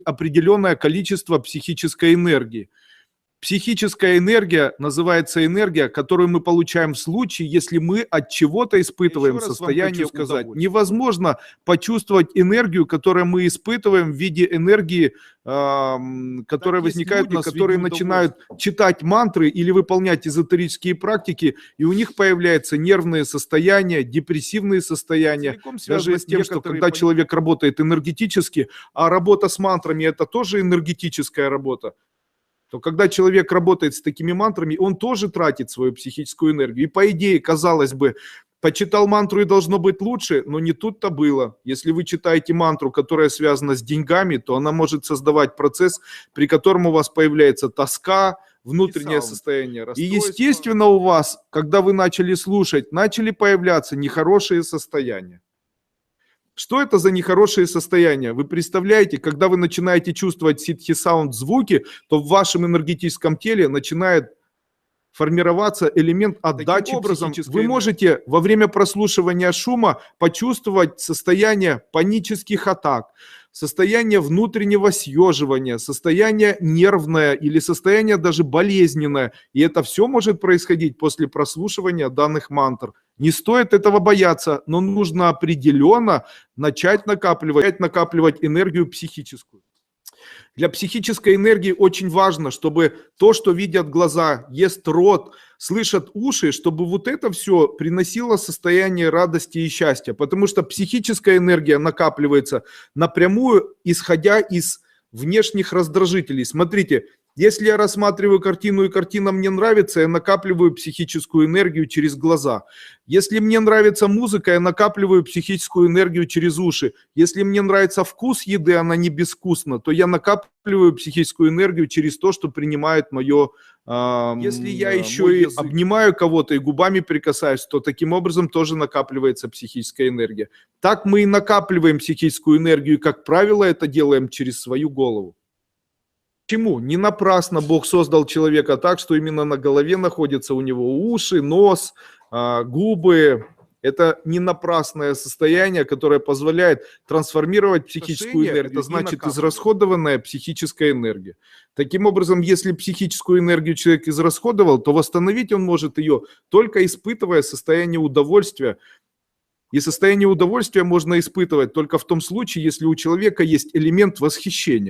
определенное количество психической энергии. Психическая энергия называется энергия, которую мы получаем в случае, если мы от чего-то испытываем состояние удовольствия. Невозможно почувствовать энергию, которую мы испытываем в виде энергии, которая возникает у нас, которые начинают читать мантры или выполнять эзотерические практики, и у них появляются нервные состояния, депрессивные состояния, связанные с тем, что когда человек работает энергетически, а работа с мантрами – это тоже энергетическая работа, то когда человек работает с такими мантрами, он тоже тратит свою психическую энергию. И по идее, казалось бы, почитал мантру и должно быть лучше, но не тут-то было. Если вы читаете мантру, которая связана с деньгами, то она может создавать процесс, при котором у вас появляется тоска, внутреннее состояние, расстройство. И естественно у вас, когда вы начали слушать, начали появляться нехорошие состояния. Что это за нехорошие состояния? Вы представляете, когда вы начинаете чувствовать ситхи-саунд звуки, то в вашем энергетическом теле начинает формироваться элемент отдачи. Таким образом, вы можете во время прослушивания шума почувствовать состояние панических атак, состояние внутреннего съеживания, состояние нервное или состояние даже болезненное. И это все может происходить после прослушивания данных мантр. Не стоит этого бояться, но нужно определенно начать накапливать энергию психическую. Для психической энергии очень важно, чтобы то, что видят глаза, ест рот, слышат уши, чтобы вот это все приносило состояние радости и счастья. Потому что психическая энергия накапливается напрямую, исходя из внешних раздражителей. Смотрите, если я рассматриваю картину, и картина мне нравится, я накапливаю психическую энергию через глаза. Если мне нравится музыка, я накапливаю психическую энергию через уши. Если мне нравится вкус еды, она не безвкусна, то я накапливаю психическую энергию через то, что принимает мое... Если я еще и обнимаю кого-то и губами прикасаюсь, то таким образом тоже накапливается психическая энергия. Так мы и накапливаем психическую энергию, и, как правило, это делаем через свою голову. Почему? Не напрасно Бог создал человека так, что именно на голове находятся у него уши, нос, губы. Это не напрасное состояние, которое позволяет трансформировать психическую энергию. Это значит израсходованная психическая энергия. Таким образом, если психическую энергию человек израсходовал, то восстановить он может ее только испытывая состояние удовольствия. И состояние удовольствия можно испытывать только в том случае, если у человека есть элемент восхищения.